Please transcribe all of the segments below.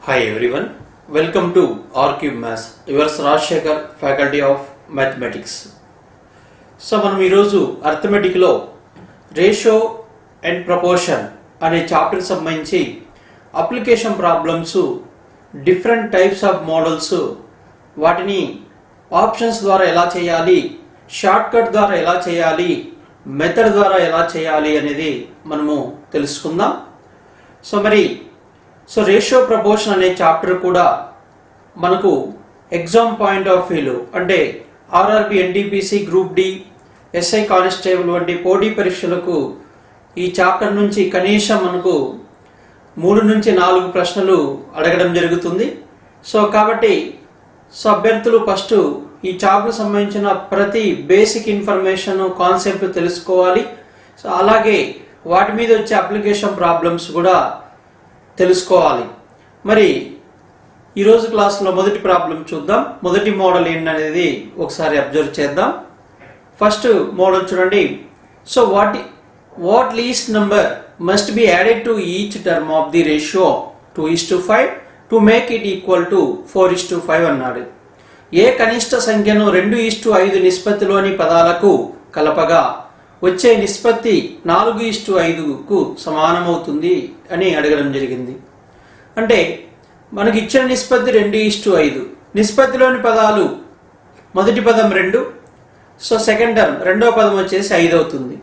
Hi everyone, welcome to R-Cube Maths, yours Rajshekhar, Faculty of Mathematics. So మనం ఈరోజు అర్థమెటిక్లో ratio and proportion అనే చాప్టర్కి సంబంధించి application problems, different types of models, వాటిని options ద్వారా ఎలా చేయాలి, షార్ట్ కట్ ద్వారా ఎలా చేయాలి, మెథడ్ ద్వారా ఎలా చేయాలి అనేది మనము తెలుసుకుందాం. సో రేషియో ప్రపోర్షన్ అనే చాప్టర్ కూడా మనకు ఎగ్జామ్ పాయింట్ ఆఫ్ వ్యూలో అంటే RRB, NTPC, group D, SI constable వంటి పోటీ పరీక్షలకు ఈ చాప్టర్ నుంచి కనీసం మనకు 3 నుంచి 4 ప్రశ్నలు అడగడం జరుగుతుంది. కాబట్టి అభ్యర్థులు ఫస్ట్ ఈ చాప్టర్ సంబంధించిన ప్రతి బేసిక్ ఇన్ఫర్మేషన్, కాన్సెప్ట్ తెలుసుకోవాలి. అలాగే వాటి మీద వచ్చే అప్లికేషన్ ప్రాబ్లమ్స్ కూడా తెలుసుకోవాలి. మరి ఈరోజు క్లాస్లో మొదటి ప్రాబ్లం చూద్దాం. మొదటి మోడల్ ఏంటనేది ఒకసారి అబ్జర్వ్ చేద్దాం. ఫస్ట్ మోడల్ చూడండి. So what least number must be added to each term of the ratio 2:5 to make it equal to 4:5 అన్నాడు. ఏ కనిష్ట సంఖ్యను 2:5 నిష్పత్తిలోని పదాలకు కలపగా వచ్చే నిష్పత్తి 4:5కు సమానమవుతుంది అని అడగడం జరిగింది. అంటే మనకి ఇచ్చిన నిష్పత్తి 2:5, నిష్పత్తిలోని పదాలు మొదటి పదం 2, సో సెకండ్ టర్మ్ రెండవ పదం వచ్చేసి 5 అవుతుంది.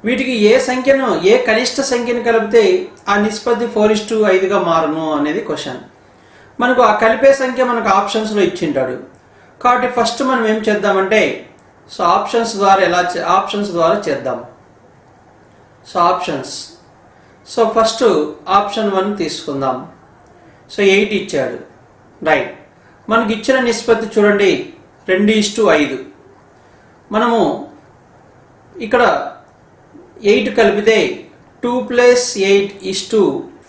వీటికి ఏ కనిష్ట సంఖ్యను కలిపితే ఆ నిష్పత్తి 4:5గా మారును అనేది క్వశ్చన్. మనకు ఆ కలిపే సంఖ్య మనకు ఆప్షన్స్లో ఇచ్చింటాడు. కాబట్టి ఫస్ట్ మనం ఏం చేద్దామంటే ఆప్షన్స్ ద్వారా చేద్దాం. ఫస్ట్ ఆప్షన్ 1 తీసుకుందాం. 8 ఇచ్చాడు, రైట్. మనకి ఇచ్చిన నిష్పత్తి చూడండి 2:5. మనము ఇక్కడ 8 కలిపితే 2 + 8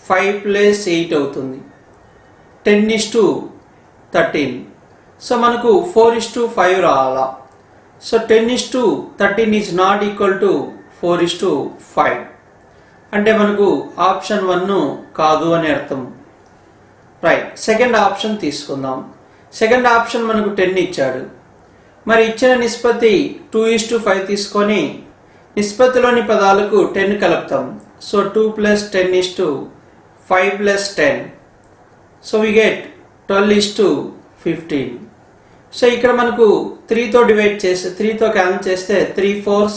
5 + 8 అవుతుంది, 10:13. మనకు 4:5 రావాలా. 10:13 ఈజ్ నాట్ ఈక్వల్ టు 4:5. అంటే మనకు ఆప్షన్ 1 కాదు అని అర్థం, రైట్. సెకండ్ ఆప్షన్ తీసుకుందాం. సెకండ్ ఆప్షన్ మనకు 10 ఇచ్చాడు. మరి ఇచ్చిన నిష్పత్తి 2:5 తీసుకొని నిష్పత్తిలోని పదాలకు 10 కలుపుతాం. 2 + 10 5 + 10, we get 12:15. ఇక్కడ మనకు 3తో డివైడ్ చేస్తే 3తో క్యాన్సిల్ చేస్తే 3 4s,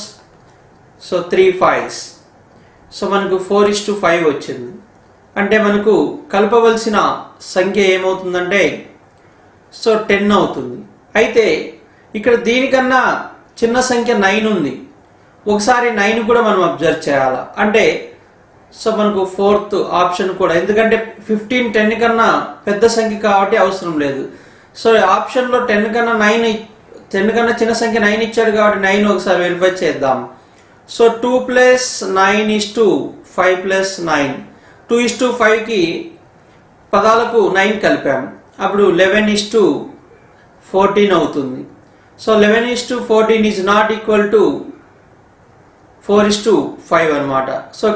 3 5s, మనకు 4:5 వచ్చింది. అంటే మనకు కలపవలసిన సంఖ్య ఏమవుతుందంటే 10 అవుతుంది. అయితే ఇక్కడ దీనికన్నా చిన్న సంఖ్య 9 ఉంది. ఒకసారి 9 కూడా మనం అబ్జర్వ్ చేయాలి. అంటే మనకు ఫోర్త్ ఆప్షన్ కూడా, ఎందుకంటే 15 10 కన్నా పెద్ద సంఖ్య కాబట్టి అవసరం లేదు. ఆప్షన్లో 10 కన్నా చిన్న సంఖ్య 9 ఇచ్చాడు కాబట్టి 9 ఒకసారి వెరిఫై చేద్దాం. 2 + 9 5 + 9, 2:5కి పదాలకు 9 కలిపాం. అప్పుడు 11:14 అవుతుంది. 11:14 ఈజ్ నాట్ ఈక్వల్ టు 4:5 అనమాట.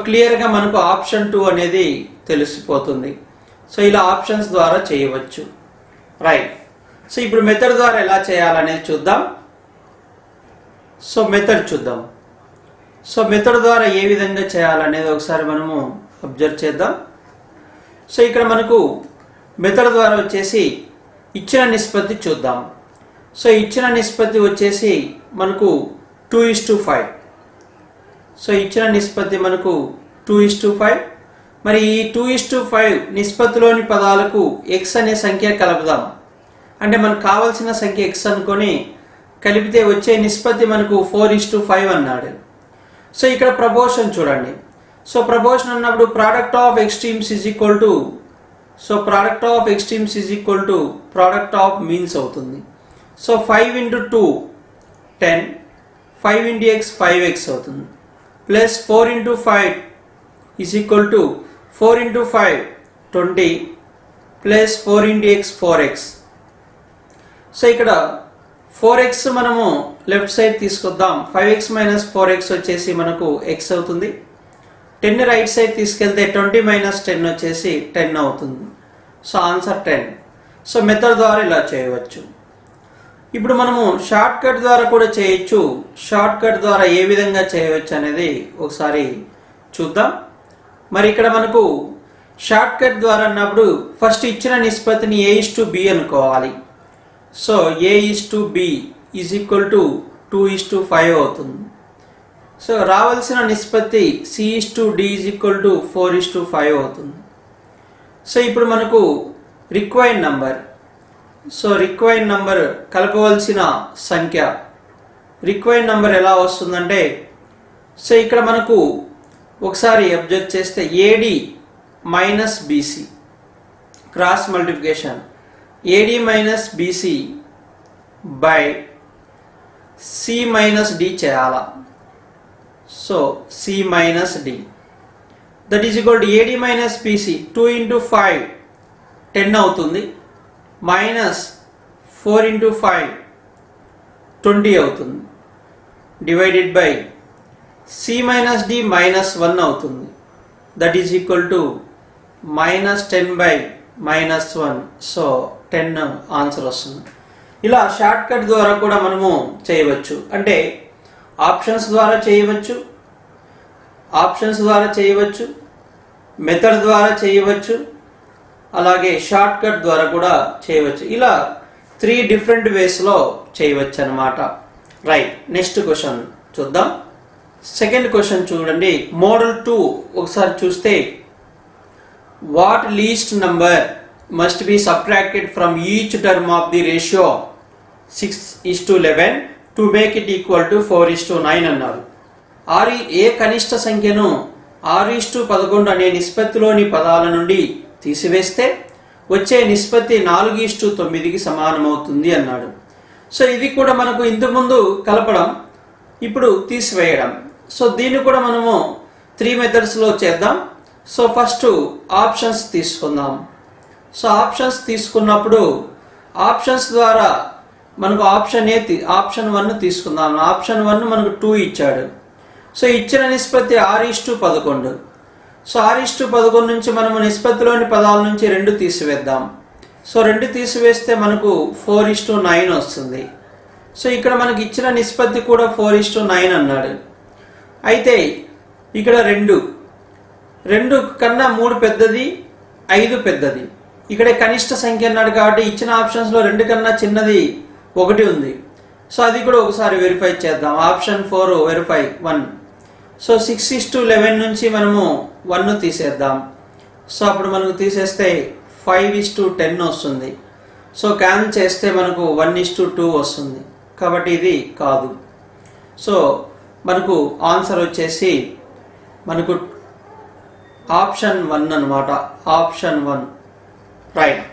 క్లియర్గా మనకు ఆప్షన్ 2 అనేది తెలిసిపోతుంది. ఇలా ఆప్షన్స్ ద్వారా చేయవచ్చు, రైట్. ఇప్పుడు మెథడ్ ద్వారా ఎలా చేయాలనేది చూద్దాం. మెథడ్ చూద్దాం. మెథడ్ ద్వారా ఏ విధంగా చేయాలనేది ఒకసారి మనము అబ్జర్వ్ చేద్దాం. ఇక్కడ మనకు మెథడ్ ద్వారా వచ్చేసి ఇచ్చిన నిష్పత్తి చూద్దాం. ఇచ్చిన నిష్పత్తి వచ్చేసి మనకు 2:5. ఇచ్చిన నిష్పత్తి మనకు 2:5. మరి ఈ 2:5 నిష్పత్తిలోని పదాలకు x అనే సంఖ్య కలుపుదాం. అంటే మనకు కావాల్సిన సంఖ్య x అనుకొని కలిపితే వచ్చే నిష్పత్తి మనకు 4:5 అన్నాడు. ఇక్కడ ప్రపోర్షన్ చూడండి. ప్రపోర్షన్ అన్నప్పుడు product of extremes is equal to product of means అవుతుంది. 5 × 2 10, 5 × x 5x అవుతుంది, plus 4 × 5 is equal to 4 × 5 20, plus 4 × x 4x. ఇక్కడ 4x మనము లెఫ్ట్ సైడ్ తీసుకొద్దాం. 5x - 4x వచ్చేసి మనకు x అవుతుంది. 10 రైట్ సైడ్ తీసుకెళ్తే 20 - 10 వచ్చేసి 10 అవుతుంది. So answer 10. సో మెథడ్ ద్వారా ఇలా చేయవచ్చు. ఇప్పుడు మనము షార్ట్ కట్ ద్వారా కూడా చేయొచ్చు. షార్ట్ కట్ ద్వారా ఏ విధంగా చేయవచ్చు అనేది ఒకసారి చూద్దాం. మరి ఇక్కడ మనకు షార్ట్ కట్ ద్వారా అన్నప్పుడు ఫస్ట్ ఇచ్చిన నిష్పత్తిని A:B అనుకోవాలి. So A:B is equal to 2:5 అవుతుంది. సో రావాల్సిన నిష్పత్తి C:D ఈజ్ ఈక్వల్ టు 4:5 అవుతుంది. సో ఇప్పుడు మనకు required number, so required number కలపవలసిన సంఖ్య, రిక్వైర్డ్ నంబర్ ఎలా వస్తుందంటే, సో ఇక్కడ మనకు ఒకసారి అబ్జర్వ్ చేస్తే AD minus BC cross multiplication, AD minus BC by C minus D చేయాలా. So C minus D that is equal to AD minus BC 2 into 5 10 అవుతుంది, మైనస్ 4 into 5 20 అవుతుంది, divided by C minus D minus 1 అవుతుంది, that is equal to minus 10 by minus 1. So 10 answer వస్తుంది. ఇలా short cut ద్వారా కూడా మనము చేయవచ్చు. అంటే ఆప్షన్స్ ద్వారా చేయవచ్చు, మెథడ్ ద్వారా చేయవచ్చు, అలాగే షార్ట్ కట్ ద్వారా కూడా చేయవచ్చు. ఇలా 3 డిఫరెంట్ వేస్లో చేయవచ్చు అన్నమాట. రైట్, నెక్స్ట్ క్వశ్చన్ చూద్దాం. సెకండ్ క్వశ్చన్ చూడండి. మోడల్ 2 ఒకసారి చూస్తే, what least number must be subtracted from each term of the ratio 6:11 to make it equal to 4:9 అన్నారు. ఏ కనిష్ట సంఖ్యను 6:11 అనే నిష్పత్తిలోని పదాల నుండి తీసివేస్తే వచ్చే నిష్పత్తి 4:9కి సమానమవుతుంది అన్నాడు. సో ఇది కూడా మనకు ఇంతకుముందు కలపడం, ఇప్పుడు తీసివేయడం. సో దీన్ని కూడా మనము 3 మెథడ్స్లో చేద్దాం. సో ఫస్ట్ ఆప్షన్స్ తీసుకుందాం. సో ఆప్షన్స్ తీసుకున్నప్పుడు ఆప్షన్స్ ద్వారా మనకు ఆప్షన్ 1 తీసుకుందాం. ఆప్షన్ 1 మనకు 2 ఇచ్చాడు. సో ఇచ్చిన నిష్పత్తి 6:11. సో 6:11 నుంచి మనము నిష్పత్తిలోని పదాల నుంచి 2 తీసివేద్దాం. సో 2 తీసివేస్తే మనకు 4:9 వస్తుంది. సో ఇక్కడ మనకి ఇచ్చిన నిష్పత్తి కూడా 4:9 అన్నాడు. అయితే ఇక్కడ 2 కన్నా 3 పెద్దది, 5 పెద్దది. ఇక్కడ కనిష్ట సంఖ్య అన్నాడు కాబట్టి ఇచ్చిన ఆప్షన్స్లో 2 కన్నా చిన్నది 1 ఉంది. సో అది కూడా ఒకసారి వెరిఫై చేద్దాం. Option 4 verify 1. సో 6:11 నుంచి మనము 1 తీసేద్దాం. సో అప్పుడు మనకు తీసేస్తే 5:10 వస్తుంది. సో క్యాన్సిల్ చేస్తే మనకు 1:2 వస్తుంది. కాబట్టి ఇది కాదు. సో మనకు ఆన్సర్ వచ్చేసి మనకు ఆప్షన్ 1 అన్నమాట. Option 1 right.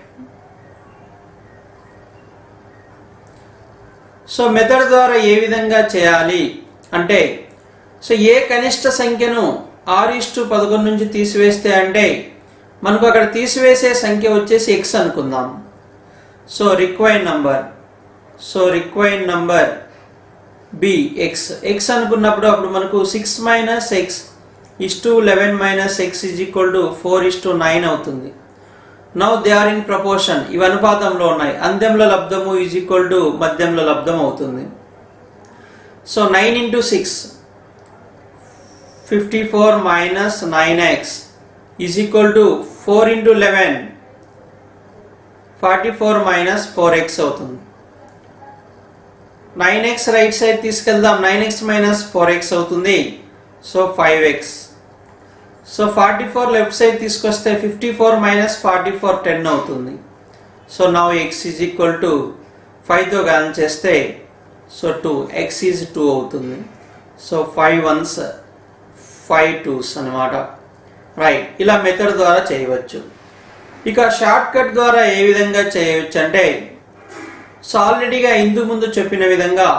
సో మెథడ్ ద్వారా ఏ విధంగా చేయాలి అంటే, సో ఏ కనిష్ట సంఖ్యను 6:11 నుంచి తీసివేస్తే అంటే మనకు అక్కడ తీసివేసే సంఖ్య వచ్చేసి x అనుకుందాం. So required number B x అనుకున్నప్పుడు అప్పుడు మనకు 6 minus x is to 11 minus x is equal to 4:9 అవుతుంది. Now they are in proportion, ఇవి అనుపాతంలో ఉన్నాయి. అంత్యంలో లబ్ధము ఈజ్ ఈక్వల్ టు మధ్యంలో లబ్ధం అవుతుంది. So 9 into 6 54 minus 9x is equal to 4 into 11 44 minus 4x అవుతుంది. 9x రైట్ సైడ్ తీసుకెళ్దాం. 9x మైనస్ 4x అవుతుంది. So 5x. So 44 left side తీసుకొస్తే 54 మైనస్ 44 10 అవుతుంది. So now x is equal to 5తో cancel చేస్తే సో 2, x ఈజ్ 2 అవుతుంది. So 5 1s 5 2s అనమాట. Right, ఇలా మెథడ్ ద్వారా చేయవచ్చు. ఇక షార్ట్ కట్ ద్వారా ఏ విధంగా చేయవచ్చు అంటే, సో ఆల్రెడీగా ఇందు ముందు చెప్పిన విధంగా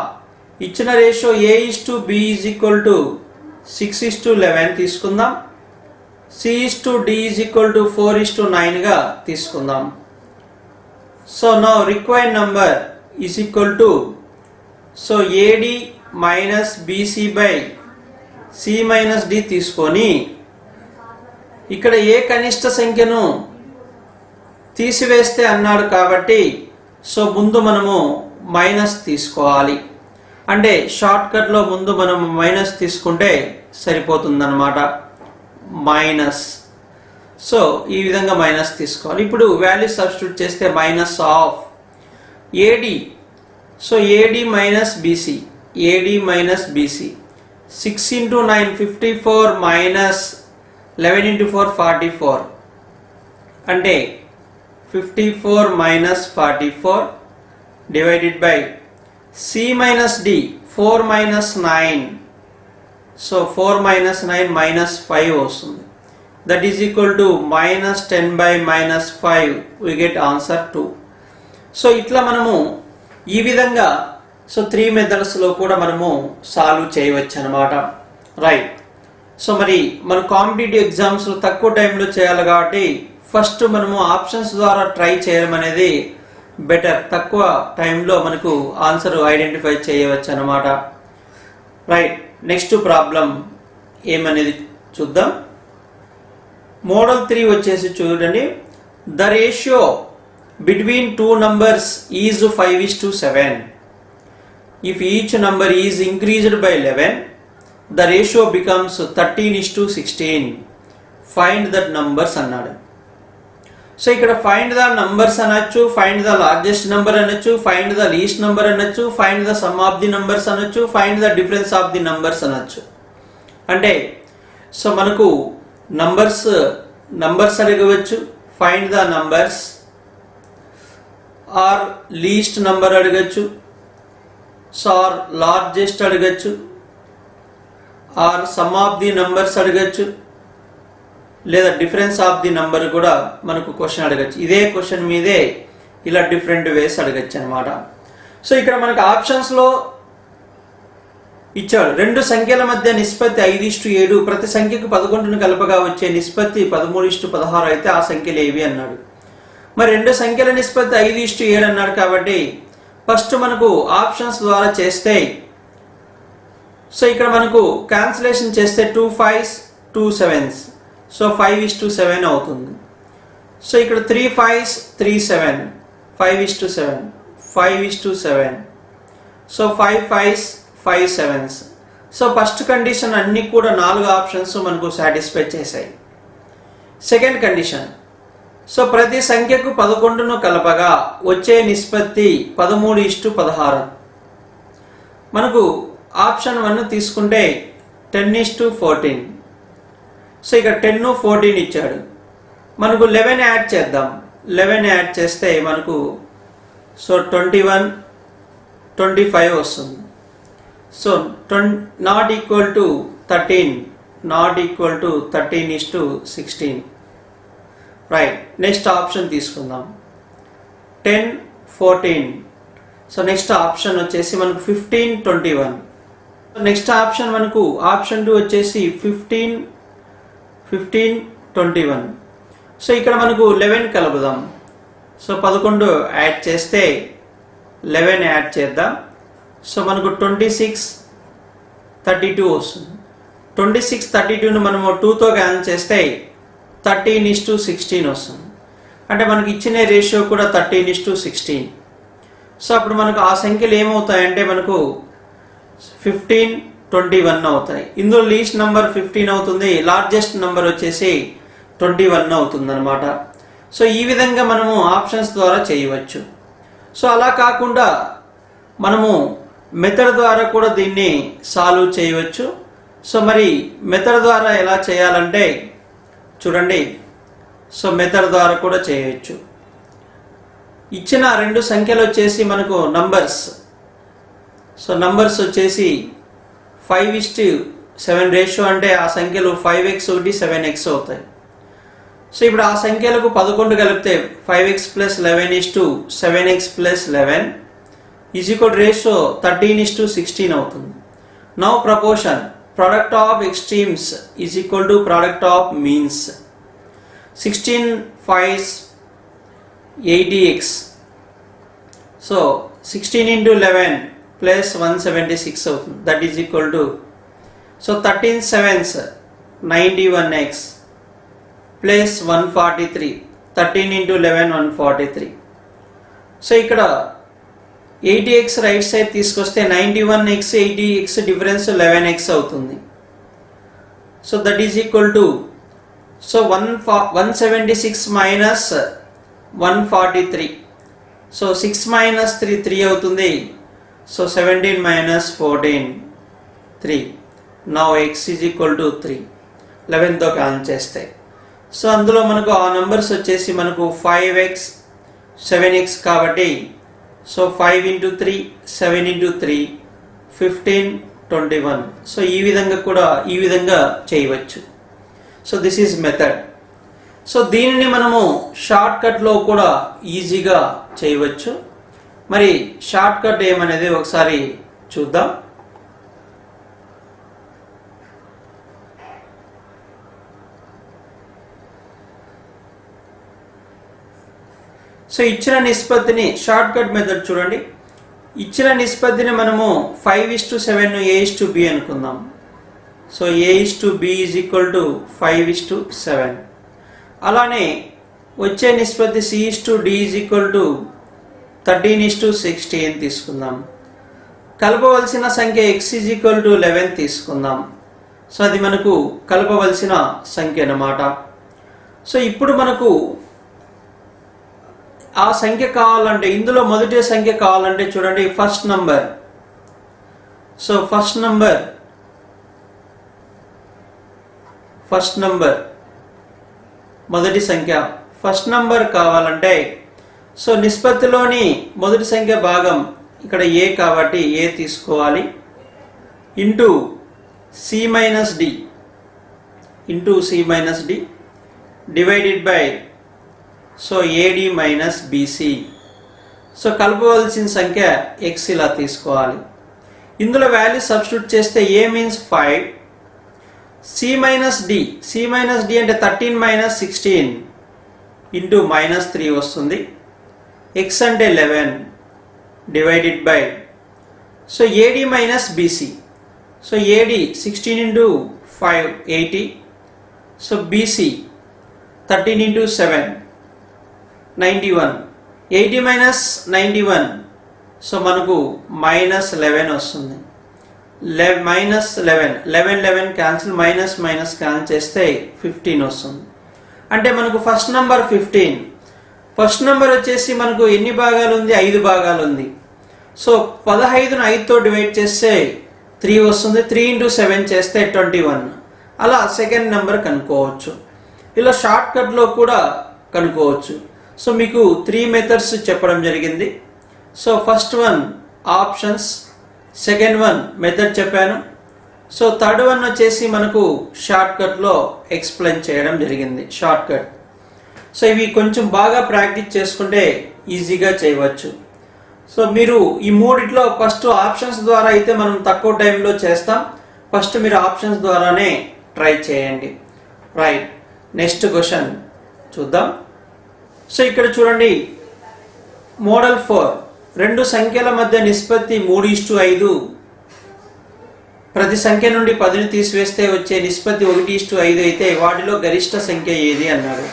ఇచ్చిన ratio A:B is equal to 6:11 తీసుకుందాం. C:D ఈజ్ ఈక్వల్ టు 4:9గా తీసుకుందాం. So now required number is equal to so AD minus BC by C minus D తీసుకొని ఇక్కడ ఏ కనిష్ట సంఖ్యను తీసివేస్తే అన్నాడు కాబట్టి సో ముందు మనము మైనస్ తీసుకోవాలి. అంటే షార్ట్కట్లో ముందు మనం మైనస్ తీసుకుంటే సరిపోతుందన్నమాట. మైనస్. సో ఈ విధంగా మైనస్ తీసుకోవాలి. ఇప్పుడు వాల్యూ సబ్స్టిట్యూట్ చేస్తే minus of AD. So AD minus BC. AD minus BC. 6 into 9 54 minus 11 into 4 44. అంటే 54 minus 44 divided by C minus D 4 minus 9. So 4 minus 9 minus 5 వస్తుంది. That is equal to minus 10 by minus 5. We get answer 2. So ఇట్లా మనము ఈ విధంగా so 3 మెథడ్స్లో కూడా మనము solve చేయవచ్చు అన్నమాట. రైట్. సో మరి మన కాంపిటేటివ్ ఎగ్జామ్స్లో తక్కువ టైంలో చేయాలి కాబట్టి ఫస్ట్ మనము ఆప్షన్స్ ద్వారా ట్రై చేయడం అనేది బెటర్. తక్కువ టైంలో మనకు ఆన్సర్ ఐడెంటిఫై చేయవచ్చు అన్నమాట. రైట్. నెక్స్ట్ ప్రాబ్లం ఏమనేది చూద్దాం. మోడల్ 3 వచ్చేసి చూడండి. The ratio between 2 numbers is 5:7. If each number is increased by 11, the ratio becomes 13:16. Find that numbers అన్నాడు. సో ఇక్కడ ఫైండ్ ద నంబర్స్ అనొచ్చు, ఫైండ్ ద లార్జెస్ట్ నెంబర్ అనొచ్చు, ఫైండ్ ద లీస్ట్ నెంబర్ అనొచ్చు, find the sum of the numbers అనొచ్చు, find the difference of the numbers అనొచ్చు. అంటే so మనకు numbers అడగవచ్చు, find the numbers, or least number అడగచ్చు, so or largest అడగచ్చు, or sum of the numbers అడగచ్చు, లేదా డిఫరెన్స్ ఆఫ్ ది నంబర్ కూడా మనకు క్వశ్చన్ అడగచ్చు. ఇదే క్వశ్చన్ మీదే ఇలా డిఫరెంట్ వేస్ అడగచ్చు అనమాట. సో ఇక్కడ మనకు ఆప్షన్స్లో ఇచ్చాడు 2 సంఖ్యల మధ్య నిష్పత్తి 5:7. ప్రతి సంఖ్యకు 11ను కలపగా వచ్చే నిష్పత్తి 13:16 అయితే ఆ సంఖ్యలు ఏవి అన్నాడు. మరి 2 సంఖ్యల నిష్పత్తి 5:7 అన్నాడు కాబట్టి ఫస్ట్ మనకు ఆప్షన్స్ ద్వారా చేస్తే సో ఇక్కడ మనకు క్యాన్సిలేషన్ చేస్తే 2 5s 2 7s. సో 5:7 అవుతుంది. సో ఇక్కడ 3 5s 3 7 5:7 5:7. So 5 5s 5 7s. So first condition అన్ని కూడా 4 ఆప్షన్స్ మనకు సాటిస్ఫై చేశాయి. సెకండ్ కండిషన్, సో ప్రతి సంఖ్యకు 11ను కలపగా వచ్చే నిష్పత్తి 13:16. మనకు ఆప్షన్ 1 తీసుకుంటే 10:14. సో ఇక్కడ 10 14 ఇచ్చాడు. మనకు 11 యాడ్ చేద్దాం. 11 యాడ్ చేస్తే మనకు సో 21 25 వస్తుంది. So not equal to 13, not equal to 13:16. Right. Next option తీసుకుందాం 10 14. సో నెక్స్ట్ ఆప్షన్ వచ్చేసి మనకు 15 21. నెక్స్ట్ ఆప్షన్ మనకు ఆప్షన్ 2 వచ్చేసి 15 21. సో ఇక్కడ మనకు 11 కలుపుదాం. సో 11 యాడ్ చేస్తే 11 యాడ్ చేద్దాం. సో మనకు 26 32 వస్తుంది. 26 32ను మనము 2తో క్యాన్సిల్ చేస్తే 13:16 వస్తుంది. అంటే మనకి ఇచ్చిన రేషియో కూడా 13:16. సో అప్పుడు మనకు ఆ సంఖ్యలు ఏమవుతాయంటే మనకు 15 21 అవుతాయి. ఇందులో లీస్ట్ నెంబర్ 15 అవుతుంది, లార్జెస్ట్ నెంబర్ వచ్చేసి 21 అవుతుంది అనమాట. సో ఈ విధంగా మనము ఆప్షన్స్ ద్వారా చేయవచ్చు. సో అలా కాకుండా మనము మెథడ్ ద్వారా కూడా దీన్ని సాల్వ్ చేయవచ్చు. సో మరి మెథడ్ ద్వారా ఎలా చేయాలంటే చూడండి. సో మెథడ్ ద్వారా కూడా చేయవచ్చు. ఇచ్చిన 2 సంఖ్యలు వచ్చేసి మనకు నంబర్స్. సో నంబర్స్ వచ్చేసి 5:7 రేషియో అంటే ఆ సంఖ్యలు 5x 1 7x అవుతాయి. సో ఇప్పుడు ఆ సంఖ్యలకు 11 కలిపితే 5x + 11 7x + 11 is equal ratio 13:16 అవుతుంది. Now proportion product of extremes is equal to product of means. 16 5s 80x. So 16 into 11 plus 176 అవుతుంది. That is equal to so 13 7s 91x plus 143. 13 into 11 143. So ఇక్కడ 80x right side తీసుకొస్తే 91x 80x difference 11x అవుతుంది. So that is equal to 176 minus 143. So 6 minus 3 3 అవుతుంది. So 17 minus 14 3. Now x is equal to 3. 11తో cancel చేస్తే so అందులో మనకు ఆ numbers వచ్చేసి మనకు 5x 7x కాబట్టి సో 5 into 3 7 into 3 15 21. సో ఈ విధంగా చేయవచ్చు. So this is method. So దీనిని మనము షార్ట్ కట్లో కూడా ఈజీగా చేయవచ్చు. మరి షార్ట్ కట్ ఏమనేది ఒకసారి చూద్దాం. సో ఇచ్చిన నిష్పత్తిని షార్ట్ కట్ మెథడ్ చూడండి. ఇచ్చిన నిష్పత్తిని మనము 5:7 A:B అనుకుందాం. So A:B is equal to 5:7. అలానే వచ్చే నిష్పత్తి C:D ఈజ్ ఈక్వల్ టు 13:16 తీసుకుందాం. కలపవలసిన సంఖ్య x ఈజ్ ఈక్వల్ టు 11 తీసుకుందాం. సో అది మనకు కలపవలసిన సంఖ్య అన్నమాట. సో ఇప్పుడు మనకు ఆ సంఖ్య కావాలంటే ఇందులో మొదటి సంఖ్య కావాలంటే చూడండి first number. So first number మొదటి సంఖ్య ఫస్ట్ నంబర్ కావాలంటే సో నిష్పత్తిలోని మొదటి సంఖ్య భాగం ఇక్కడ a కాబట్టి a తీసుకోవాలి into c minus d divided by so AD minus BC. So కలపవలసిన సంఖ్య x ఇలా తీసుకోవాలి. ఇందులో వాల్యూ సబ్స్టిట్యూట్ చేస్తే a means 5, c minus d అంటే 13 minus 16 ఇంటూ -3 వస్తుంది. x అంటే 11 divided by so AD minus BC. So AD 16 into 5 80. So BC 13 into 7 91. 80 minus 91 so మనకు -11 వస్తుంది. -11 క్యాన్సిల్ మైనస్ క్యాన్సిల్ చేస్తే 15 వస్తుంది. అంటే మనకు ఫస్ట్ నంబర్ 15. ఫస్ట్ నంబర్ వచ్చేసి మనకు ఎన్ని భాగాలు ఉంది? 5 భాగాలు ఉంది. సో 15ను 5తో డివైడ్ చేస్తే 3 వస్తుంది. 3 into 7 చేస్తే 21. అలా సెకండ్ నెంబర్ కనుక్కోవచ్చు. ఇలా షార్ట్ కట్లో కూడా కనుక్కోవచ్చు. సో మీకు 3 మెథడ్స్ చెప్పడం జరిగింది. So first one options, second one method చెప్పాను. సో థర్డ్ వన్ వచ్చేసి మనకు షార్ట్ కట్లో ఎక్స్ప్లెయిన్ చేయడం జరిగింది షార్ట్ కట్. సో ఇవి కొంచెం బాగా ప్రాక్టీస్ చేసుకుంటే ఈజీగా చేయవచ్చు. సో మీరు ఈ మూడిట్లో ఫస్ట్ ఆప్షన్స్ ద్వారా అయితే మనం తక్కువ టైంలో చేస్తాం. ఫస్ట్ మీరు ఆప్షన్స్ ద్వారానే ట్రై చేయండి. రైట్, నెక్స్ట్ క్వశ్చన్ చూద్దాం. సో ఇక్కడ చూడండి మోడల్ 4. రెండు సంఖ్యల మధ్య నిష్పత్తి 3:5. ప్రతి సంఖ్య నుండి 10ని తీసివేస్తే వచ్చే నిష్పత్తి 1:5 అయితే వాటిలో గరిష్ట సంఖ్య ఏది అన్నాడు.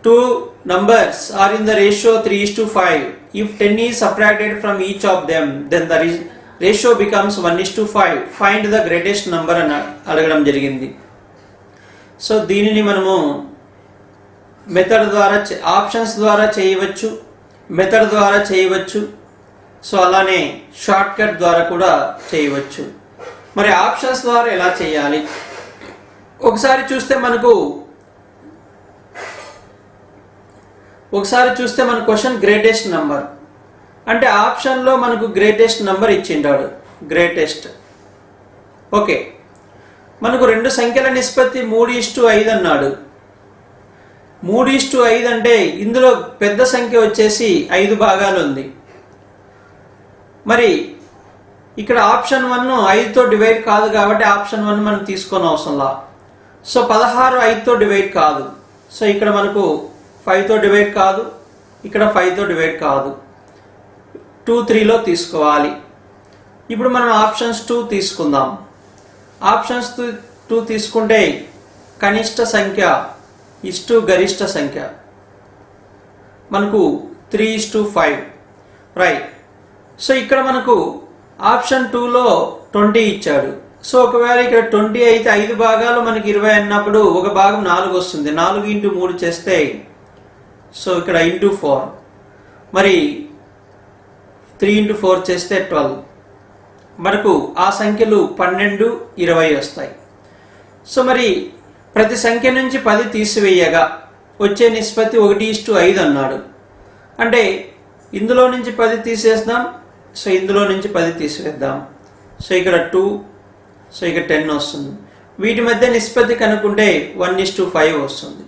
2 numbers are in the ratio 3:5. If 10 is subtracted from each of them, then the ratio becomes 1:5. Find the greatest number అని అడగడం జరిగింది. సో దీనిని మనము మెథడ్ ద్వారా ఆప్షన్స్ ద్వారా చేయవచ్చు, మెథడ్ ద్వారా చేయవచ్చు. సో అలానే షార్ట్ కట్ ద్వారా కూడా చేయవచ్చు. మరి ఆప్షన్స్ ద్వారా ఎలా చేయాలి ఒకసారి చూస్తే మన క్వశ్చన్ గ్రేటెస్ట్ నంబర్ అంటే ఆప్షన్లో మనకు గ్రేటెస్ట్ నంబర్ ఇచ్చిండాడు. Greatest okay. మనకు రెండు సంఖ్యల నిష్పత్తి 3:5 అన్నాడు. 3:5 అంటే ఇందులో పెద్ద సంఖ్య వచ్చేసి 5 భాగాలు ఉంది. మరి ఇక్కడ ఆప్షన్ 1 5తో డివైడ్ కాదు కాబట్టి ఆప్షన్ 1 మనం తీసుకోని అవసరంలా. సో 16 5తో డివైడ్ కాదు. సో ఇక్కడ మనకు 5తో డివైడ్ కాదు, ఇక్కడ 5తో డివైడ్ కాదు. 2 3లో తీసుకోవాలి. ఇప్పుడు మనం ఆప్షన్స్ 2 తీసుకుందాం. ఆప్షన్స్ 2 తీసుకుంటే కనిష్ట సంఖ్య ఇస్టు గరిష్ట సంఖ్య మనకు 3:5 రైట్. సో ఇక్కడ మనకు ఆప్షన్ 2లో 20 ఇచ్చాడు. సో ఒకవేళ ఇక్కడ 20 అయితే 5 భాగాలు మనకి 20 అన్నప్పుడు ఒక భాగం 4 వస్తుంది. 4 ఇంటూ 3 చేస్తే సో ఇక్కడ ఇంటూ 4 మరి 3 ఇంటూ 4 చేస్తే 12 మనకు ఆ సంఖ్యలు 12, 20 వస్తాయి. సో మరి ప్రతి సంఖ్య నుంచి 10 తీసివేయగా వచ్చే నిష్పత్తి 1:5 అన్నాడు. అంటే ఇందులో నుంచి 10 తీసేద్దాం. సో ఇందులో నుంచి 10 తీసివేద్దాం. సో ఇక్కడ 2, సో ఇక్కడ 10 వస్తుంది. వీటి మధ్య నిష్పత్తి కనుక్కుంటే 1:5 వస్తుంది.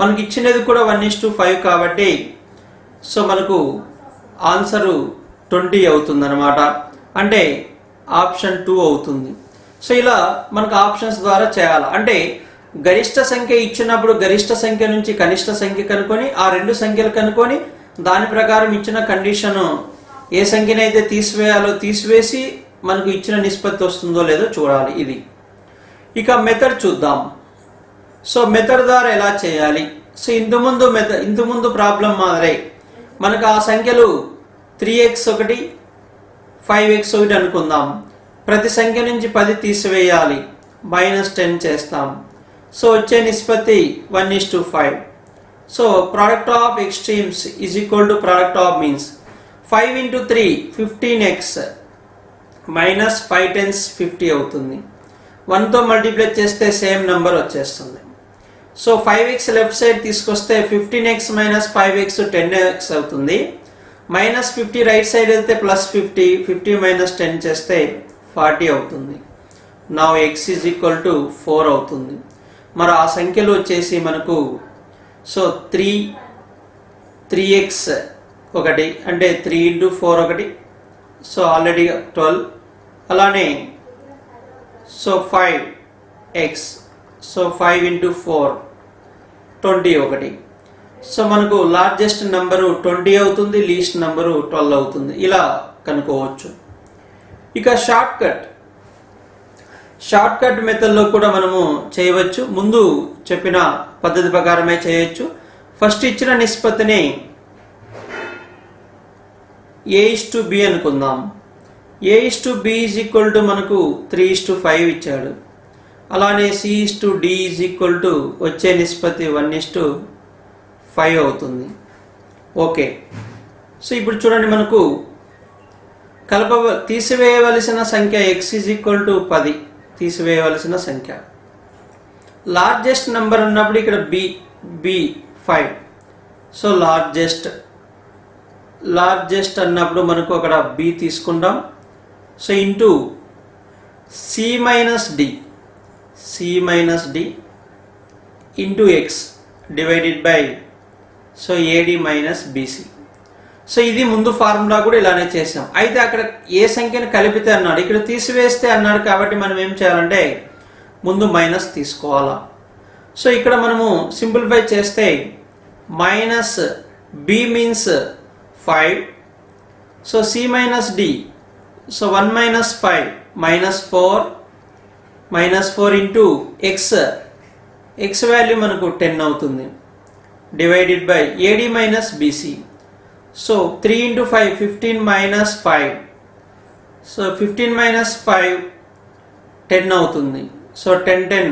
మనకి ఇచ్చినది కూడా 1:5 కాబట్టి సో మనకు ఆన్సరు 20 అవుతుంది అనమాట. అంటే ఆప్షన్ 2 అవుతుంది. సో ఇలా మనకు ఆప్షన్స్ ద్వారా చేయాలి. అంటే గరిష్ట సంఖ్య ఇచ్చినప్పుడు గరిష్ట సంఖ్య నుంచి కనిష్ట సంఖ్య కనుక్కొని ఆ రెండు సంఖ్యలు కనుక్కొని దాని ప్రకారం ఇచ్చిన కండిషన్ ఏ సంఖ్యనైతే తీసివేయాలో తీసివేసి మనకు ఇచ్చిన నిష్పత్తి వస్తుందో లేదో చూడాలి. ఇది ఇక మెథడ్ చూద్దాం. సో మెథడ్ ద్వారా ఎలా చేయాలి? సో ఇంతకుముందు ప్రాబ్లం మాదిరే మనకు ఆ సంఖ్యలు 3x1 5x1 అనుకుందాం. ప్రతి సంఖ్య నుంచి 10 తీసివేయాలి, -10 చేస్తాం. సో వచ్చే నిష్పత్తి 1:5. So product of extremes is equal to product of means 5 into 3 15x -5 10s 50 అవుతుంది. 1తో మల్టిప్లై చేస్తే సేమ్ నెంబర్ వచ్చేస్తుంది. సో 5x లెఫ్ట్ సైడ్ తీసుకొస్తే 15x - 5x 10x అవుతుంది. -50 రైట్ సైడ్ వెళ్తే +50 50 - 10 చేస్తే 40 అవుతుంది. నా x ఈజ్ ఈక్వల్ టు 4 అవుతుంది. మరి ఆ సంఖ్యలు వచ్చేసి మనకు సో 3x ఒకటి అంటే 3 into 4 ఒకటి, సో ఆల్రెడీ 12. అలానే సో 5x, సో 5 into 4 20 ఒకటి. సో మనకు లార్జెస్ట్ నెంబరు 20 అవుతుంది, లీస్ట్ నెంబరు 12 అవుతుంది. ఇలా కనుక్కోవచ్చు. ఇక షార్ట్ కట్ మెథడ్లో కూడా మనము చేయవచ్చు. ముందు చెప్పిన పద్ధతి ప్రకారమే చేయొచ్చు. ఫస్ట్ ఇచ్చిన నిష్పత్తిని a:b అనుకుందాం. a:b ఈజ్ ఈక్వల్ టు మనకు 3:5 ఇచ్చాడు. అలానే c:d ఈజ్ ఈక్వల్ టు వచ్చే నిష్పత్తి 1:5 అవుతుంది. ఓకే. సో ఇప్పుడు చూడండి, మనకు తీసివేయవలసిన సంఖ్య x ఈజ్ ఈక్వల్ టు 10 తీసివేయవలసిన సంఖ్య. లార్జెస్ట్ నెంబర్ ఉన్నప్పుడు ఇక్కడ b 5. సో లార్జెస్ట్ అన్నప్పుడు మనకు అక్కడ b తీసుకుంటాం. So into c - d into x divided by so ad - bc. So ఇది ముందు ఫార్ములా కూడా ఇలానే చేసాం. అయితే అక్కడ ఏ సంఖ్యను కలిపితే అన్నాడు, ఇక్కడ తీసివేస్తే అన్నాడు. కాబట్టి మనం ఏం చేయాలంటే ముందు మైనస్ తీసుకోవాలా. సో ఇక్కడ మనము సింప్లిఫై చేస్తే -b means 5. So c - d so 1 - 5 -4 into x value మనకు 10 అవుతుంది. Divided by ad - bc. So 3 into 5 15 - 5. So 15 - 5 10 అవుతుంది. సో 10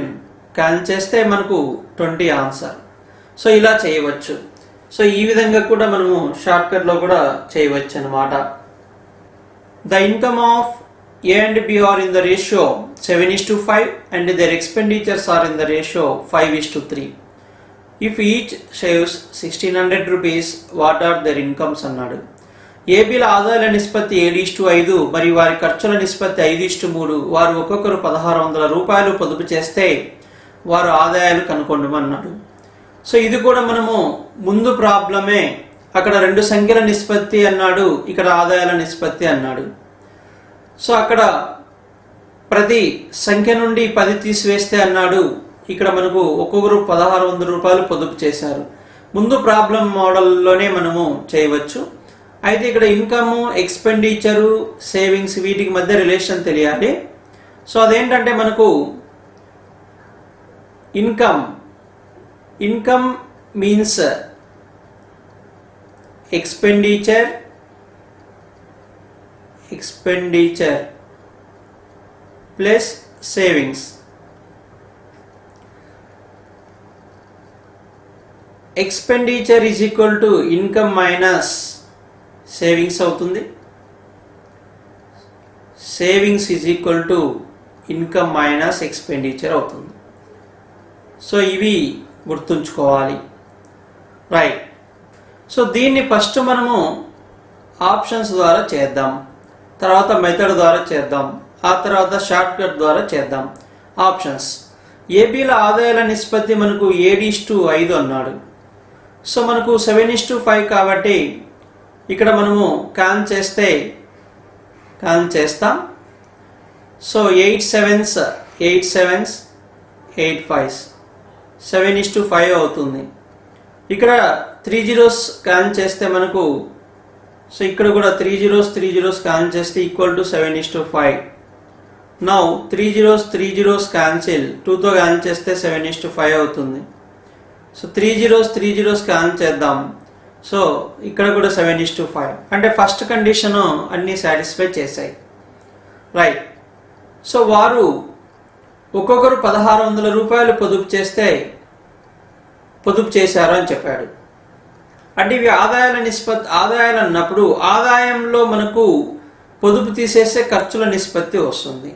క్యాన్సిల్ చేస్తే మనకు 20 ఆన్సర్. సో ఇలా చేయవచ్చు. సో ఈ విధంగా కూడా మనము షార్ట్కట్లో కూడా చేయవచ్చు అన్నమాట. The income of A and B are in the ratio 7:5 and their expenditures are in the ratio 5:3. If each saves 1600 rupees, what are their incomes అన్నాడు. ఏబీల ఆదాయాల నిష్పత్తి 7:5 మరియు వారి ఖర్చుల నిష్పత్తి 5:3. వారు ఒక్కొక్కరు 1600 రూపాయలు పొదుపు చేస్తే వారు ఆదాయాలు కనుక్కోమన్నాడు. సో ఇది కూడా మనము ముందు ప్రాబ్లమే. అక్కడ రెండు సంఖ్యల నిష్పత్తి అన్నాడు, ఇక్కడ ఆదాయాల నిష్పత్తి అన్నాడు. సో అక్కడ ప్రతి సంఖ్య నుండి 10 తీసివేస్తే అన్నాడు. ఇక్కడ మనకు ఒక్కొక్కరు 1600 రూపాయలు పొదుపు చేశారు. ముందు ప్రాబ్లం మోడల్లోనే మనము చేయవచ్చు. అయితే ఇక్కడ ఇన్కమ్, ఎక్స్పెండిచరు, సేవింగ్స్ వీటికి మధ్య రిలేషన్ తెలియాలి. సో అదేంటంటే మనకు income income means expenditure plus savings. Expenditure is equal to income minus savings అవుతుంది. Savings is equal to income minus expenditure అవుతుంది. సో ఇవి గుర్తుంచుకోవాలి. రైట్. సో దీన్ని ఫస్ట్ మనము ఆప్షన్స్ ద్వారా చేద్దాం, తర్వాత మెథడ్ ద్వారా చేద్దాం, ఆ తర్వాత షార్ట్ కట్ ద్వారా చేద్దాం. ఆప్షన్స్. ఏబీల ఆదాయాల నిష్పత్తి మనకు 7:5 అన్నాడు. సో మనకు 7:5 కాబట్టి ఇక్కడ మనము క్యాన్ చేస్తాం. సో 8 sevens 8 5s 7:5 అవుతుంది. ఇక్కడ 3 zeros క్యాన్ చేస్తే మనకు, సో ఇక్కడ కూడా 3 zeros క్యాన్ చేస్తే equal to 7:5. Now 3 zeros cancel, 2తో క్యాన్ చేస్తే 7:5 అవుతుంది. సో 3 zeros క్యాన్ చేద్దాం. సో ఇక్కడ కూడా 7:5. అంటే ఫస్ట్ కండిషన్ అన్నీ సాటిస్ఫై చేశాయి. రైట్. సో వారు ఒక్కొక్కరు 1600 రూపాయలు పొదుపు చేశారు అని చెప్పాడు. అంటే ఇవి ఆదాయాలు అన్నప్పుడు ఆదాయంలో మనకు పొదుపు తీసేస్తే ఖర్చుల నిష్పత్తి వస్తుంది.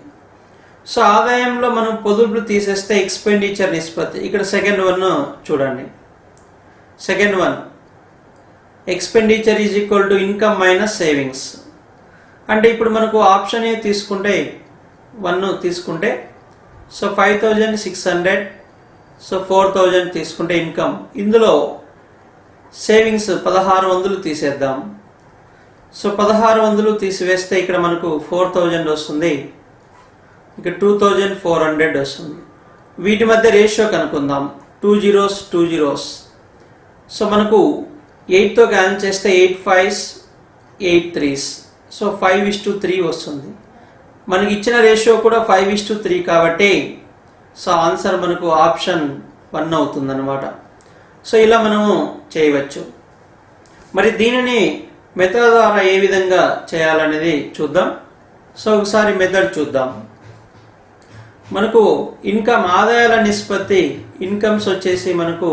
సో ఆదాయంలో మనం పొదుపు తీసేస్తే ఎక్స్పెండిచర్ నిష్పత్తి. ఇక్కడ సెకండ్ వన్ చూడండి. Second one expenditure is equal to income minus savings. అంటే ఇప్పుడు మనకు ఆప్షన్ ఏ తీసుకుంటే 1 తీసుకుంటే, సో 5600, సో 4000 తీసుకుంటే ఇన్కమ్. ఇందులో సేవింగ్స్ 1600 తీసేద్దాం. సో 1600 తీసివేస్తే ఇక్కడ మనకు 4000 వస్తుంది, ఇక్కడ 2400 వస్తుంది. వీటి మధ్య రేషియో కనుక్కుందాం. 2 zeros. సో మనకు 8తో క్యాన్ చేస్తే 8 5s 8 3s, సో 5:3 వస్తుంది. మనకి ఇచ్చిన రేషియో కూడా 5:3 కాబట్టి సో ఆన్సర్ మనకు ఆప్షన్ 1 అవుతుందన్నమాట. సో ఇలా మనము చేయవచ్చు. మరి దీనిని మెథడ్ ద్వారా ఏ విధంగా చేయాలనేది చూద్దాం. సో ఒకసారి మెథడ్ చూద్దాం. మనకు ఇన్కమ్ ఆదాయాల నిష్పత్తి, ఇన్కమ్స్ వచ్చేసి మనకు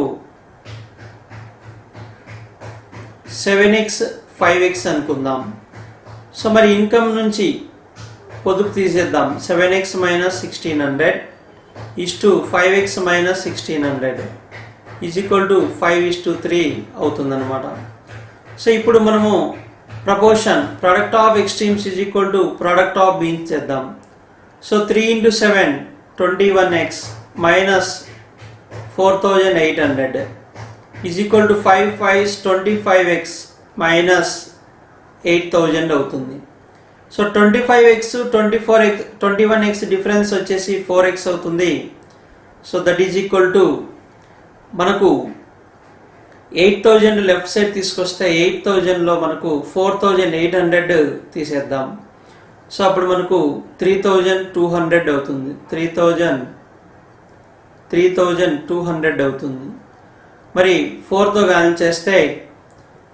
7x 5x అనుకుందాం. సో మరి ఇన్కమ్ నుంచి పొదుపు తీసేద్దాం. 7x మైనస్ 1600 = 5x మైనస్ 1600 = 5:3 అవుతుందన్నమాట. సో ఇప్పుడు మనము product of extremes product of means చేద్దాం. So 3 × 7 21x minus 4800 = 5 5s 25x minus 8000 అవుతుంది. సో 25x 21x డిఫరెన్స్ వచ్చేసి 4x అవుతుంది. So that is equal to మనకు 8000 లెఫ్ట్ సైడ్ తీసుకొస్తే 8000లో మనకు 4800 తీసేద్దాం. సో అప్పుడు మనకు 3200 అవుతుంది. 3200 అవుతుంది. మరి 4తో క్యాన్సిల్ చేస్తే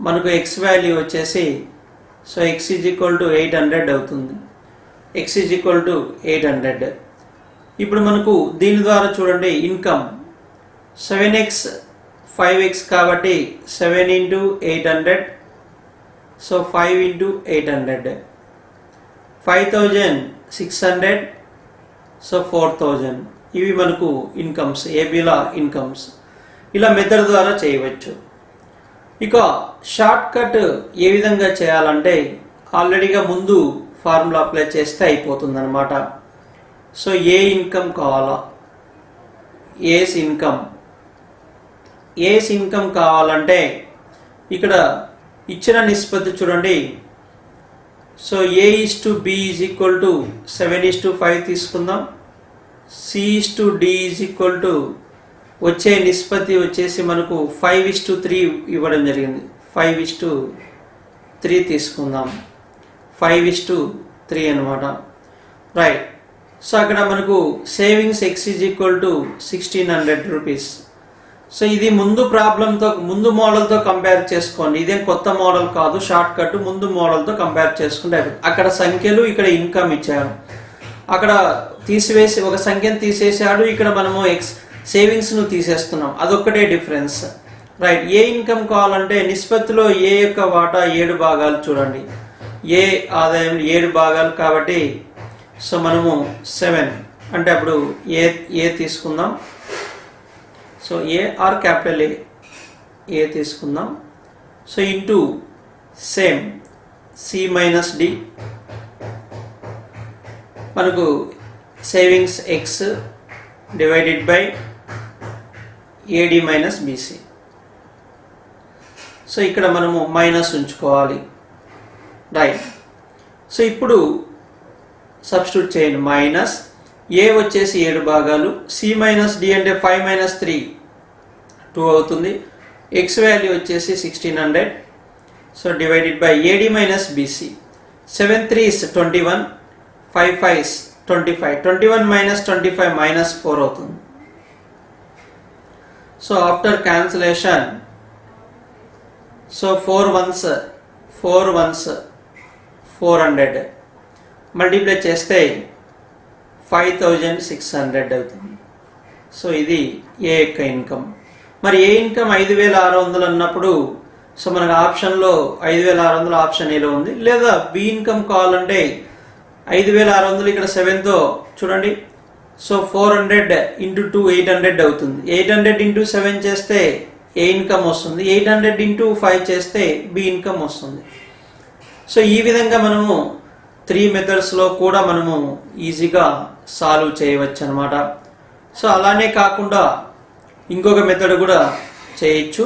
మనకు x వాల్యూ వచ్చేసి, సో x = 800 అవుతుంది. x = 800. ఇప్పుడు మనకు దీని ద్వారా చూడండి ఇన్కమ్ 7x 5x కాబట్టి 7 × 800, సో 5 × 800 5600, సో 4000. ఇవి మనకు ఇన్కమ్స్, ఏబీల ఇన్కమ్స్. ఇలా మెథడ్ ద్వారా చేయవచ్చు. ఇక షార్ట్ కట్ ఏ విధంగా చేయాలంటే ఆల్రెడీగా ముందు ఫార్ములా అప్లై చేస్తే అయిపోతుంది అనమాట. సో ఏ ఇన్కమ్ కావాలా, ఏస్ ఇన్కమ్ కావాలంటే ఇక్కడ ఇచ్చిన నిష్పత్తి చూడండి. సో A/B = 7:5 తీసుకుందాం. C/D వచ్చే నిష్పత్తి వచ్చేసి మనకు 5:3 ఇవ్వడం జరిగింది. 5:3 తీసుకుందాం. 5:3 అనమాట. రైట్. సో అక్కడ మనకు సేవింగ్స్ x = 1600 రూపీస్. సో ఇది ముందు మోడల్తో కంపేర్ చేసుకోండి. ఇదేం కొత్త మోడల్ కాదు, షార్ట్ కట్. ముందు మోడల్తో కంపేర్ చేసుకుంటే అక్కడ సంఖ్యలు, ఇక్కడ ఇన్కమ్ ఇచ్చాడు. అక్కడ తీసివేసి ఒక సంఖ్యను తీసేసాడు, ఇక్కడ మనము సేవింగ్స్ను తీసేస్తున్నాం. అదొక్కటే డిఫరెన్స్, రైట్. ఏ ఇన్కమ్ కావాలంటే నిష్పత్తిలో ఏ యొక్క వాటా 7 భాగాలు. చూడండి, ఏ ఆదాయం 7 భాగాలు కాబట్టి సో మనము 7 అంటే అప్పుడు ఏ తీసుకుందాం. So A or capital A తీసుకుందాం. So into same C minus D, మనకు savings X divided by AD minus BC. So ఇక్కడ మనము మైనస్ ఉంచుకోవాలి, రైట్. సో ఇప్పుడు సబ్స్టిట్యూట్ చేయండి. మైనస్ ఏ వచ్చేసి 7 భాగాలు, సి మైనస్ డి అంటే 5 మైనస్ 3 2 అవుతుంది. ఎక్స్ వాల్యూ వచ్చేసి 1600. So divided by AD minus BC. 7 3s 21, 5 5s 25, 21 minus 25 minus 4 అవుతుంది. So after cancellation, so 4 1s 400 multiply చేస్తే 5600 అవుతుంది. సో ఇది ఏ యొక్క ఇన్కమ్. మరి ఏ ఇన్కమ్ 5600 అన్నప్పుడు సో మనకు ఆప్షన్లో 5600 ఆప్షన్ ఏలో ఉంది. లేదా బి ఇన్కమ్ కావాలంటే 5600 ఇక్కడ 7తో చూడండి. సో 400 ఇంటూ 2 800 అవుతుంది. 800 ఇంటూ 7 చేస్తే ఏ ఇన్కమ్ వస్తుంది. 800 ఇంటూ 5 చేస్తే బి ఇన్కమ్ వస్తుంది. సో ఈ విధంగా మనము 3 మెథడ్స్లో కూడా మనము ఈజీగా సాల్వ్ చేయవచ్చు అనమాట. సో అలానే కాకుండా ఇంకొక మెథడ్ కూడా చేయొచ్చు.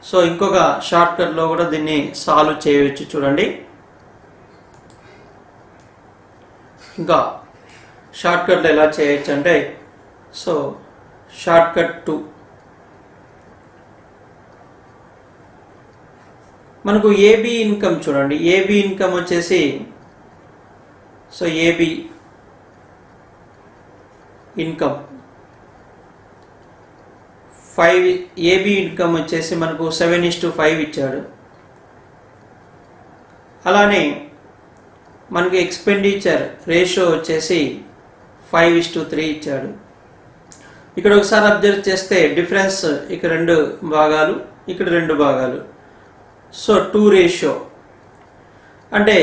సో ఇంకొక షార్ట్ కట్లో కూడా దీన్ని సాల్వ్ చేయవచ్చు. చూడండి, ఇంకా షార్ట్ కట్లో ఎలా చేయొచ్చు అంటే, సో షార్ట్ కట్ 2 మనకు ఏబి ఇన్కమ్ చూడండి. ఏబి ఇన్కమ్ వచ్చేసి so AB income 5, AB income వచ్చేసి మనకు 7:5 ఇచ్చాడు. అలానే మనకి ఎక్స్పెండిచర్ రేషియో వచ్చేసి 5:3 ఇచ్చాడు. ఇక్కడ ఒకసారి అబ్జర్వ్ చేస్తే డిఫరెన్స్ ఇక్కడ 2 భాగాలు, ఇక్కడ 2 భాగాలు. సో 2 రేషియో అంటే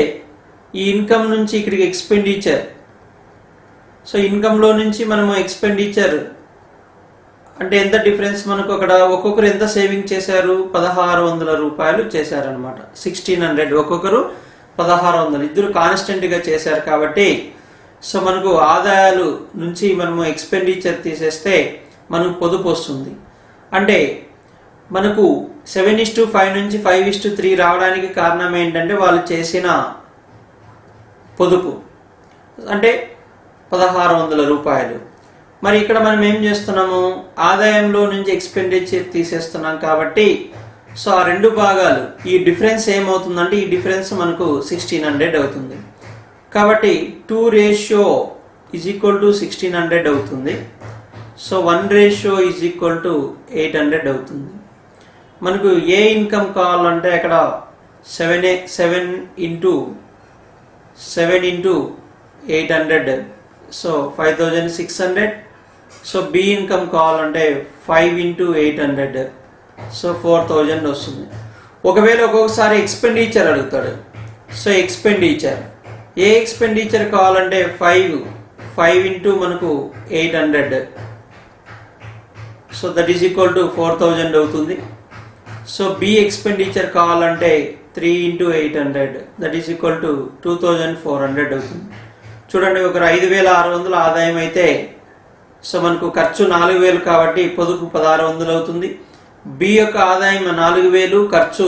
ఈ ఇన్కమ్ నుంచి ఇక్కడికి ఎక్స్పెండిచర్. సో ఇన్కంలో నుంచి మనము ఎక్స్పెండిచర్ అంటే ఎంత డిఫరెన్స్ మనకు అక్కడ. ఒక్కొక్కరు ఎంత సేవింగ్ చేశారు, 1600 రూపాయలు చేశారనమాట. 1600 ఒక్కొక్కరు 1600, ఇద్దరు కాన్స్టెంట్గా చేశారు కాబట్టి సో మనకు ఆదాయాలు నుంచి మనము ఎక్స్పెండిచర్ తీసేస్తే మనకు పొదుపు వస్తుంది. అంటే మనకు 7:5 నుంచి 5:3 రావడానికి కారణం ఏంటంటే వాళ్ళు చేసిన పొదుపు అంటే 1600 రూపాయలు. మరి ఇక్కడ మనం ఏం చేస్తున్నాము, ఆదాయంలో నుంచి ఎక్స్పెండిచర్ తీసేస్తున్నాం కాబట్టి సో ఆ 2 భాగాలు ఈ డిఫరెన్స్ ఏమవుతుందంటే ఈ డిఫరెన్స్ మనకు 1600 అవుతుంది. కాబట్టి 2 రేషియో ఈజ్ ఈక్వల్ టు 1600 అవుతుంది. So 1 ratio is equal to 800 అవుతుంది. మనకు ఏ ఇన్కమ్ కావాలంటే అక్కడ 7 into 800 so 5600. So B income కావాలంటే 5 ఇంటూ 800 సో 4000 వస్తుంది. ఒకవేళ ఒక్కొక్కసారి ఎక్స్పెండిచర్ అడుగుతాడు. సో ఎక్స్పెండిచర్ ఏ ఎక్స్పెండిచర్ కావాలంటే 5 ఇంటూ మనకు 800 so that is equal to 4000 అవుతుంది. సో బి ఎక్స్పెండిచర్ కావాలంటే 3 into 800 that is equal to 2400 అవుతుంది. చూడండి, ఒకరు 5600 ఆదాయం అయితే సో మనకు ఖర్చు 4000 కాబట్టి పొదుపు 1600 అవుతుంది. బి యొక్క ఆదాయం 4000, ఖర్చు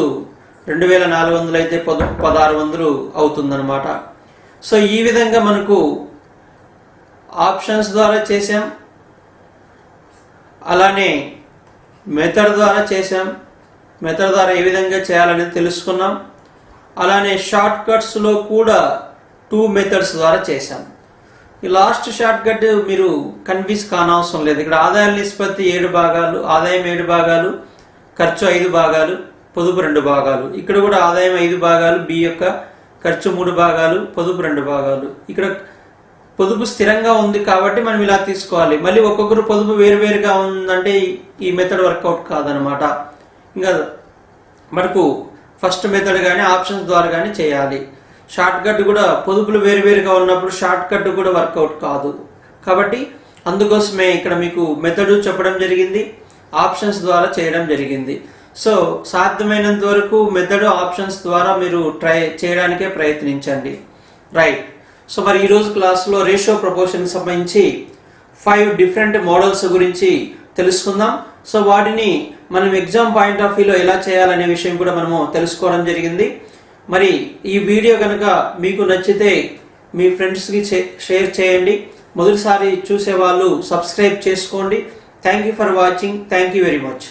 2400 అయితే పొదుపు 1600 అవుతుందన్నమాట. సో ఈ విధంగా మనకు ఆప్షన్స్ ద్వారా చేసాం, అలానే మెథడ్ ద్వారా చేసాం. మెథడ్ ద్వారా ఏ విధంగా చేయాలనేది తెలుసుకున్నాం. అలానే షార్ట్ కట్స్లో కూడా 2 మెథడ్స్ ద్వారా చేసాం. ఈ లాస్ట్ షార్ట్ కట్ మీరు కన్ఫ్యూజ్ కానవసరం లేదు. ఇక్కడ ఆదాయ నిష్పత్తి 7 భాగాలు, ఆదాయం 7 భాగాలు, ఖర్చు 5 భాగాలు, పొదుపు 2 భాగాలు. ఇక్కడ కూడా ఆదాయం 5 భాగాలు, బి యొక్క ఖర్చు 3 భాగాలు, పొదుపు 2 భాగాలు. ఇక్కడ పొదుపు స్థిరంగా ఉంది కాబట్టి మనం ఇలా తీసుకోవాలి. మళ్ళీ ఒక్కొక్కరు పొదుపు వేరువేరుగా ఉందంటే ఈ మెథడ్ వర్కౌట్ కాదనమాట. ఇంకా మనకు ఫస్ట్ మెథడ్ కానీ ఆప్షన్స్ ద్వారా కానీ చేయాలి. షార్ట్ కట్ కూడా పొదుపులు వేరువేరుగా ఉన్నప్పుడు షార్ట్ కట్ కూడా వర్కౌట్ కాదు. కాబట్టి అందుకోసమే ఇక్కడ మీకు మెథడ్ చెప్పడం జరిగింది, ఆప్షన్స్ ద్వారా చేయడం జరిగింది. సో సాధ్యమైనంత వరకు మెథడ్ ఆప్షన్స్ ద్వారా మీరు ట్రై చేయడానికే ప్రయత్నించండి. రైట్. సో మరి ఈరోజు క్లాస్లో రేషియో ప్రపోర్షన్ సంబంధించి 5 డిఫరెంట్ మోడల్స్ గురించి తెలుసుకుందాం. సో వాటిని మనం ఎగ్జామ్ పాయింట్ ఆఫ్ వ్యూలో ఎలా చేయాలనే విషయం కూడా మనము తెలుసుకోవడం జరిగింది. మరి ఈ వీడియో కనుక మీకు నచ్చితే మీ ఫ్రెండ్స్కి షేర్ చేయండి. మొదటిసారి చూసే వాళ్ళు సబ్స్క్రైబ్ చేసుకోండి. Thank you for watching. Thank you very much.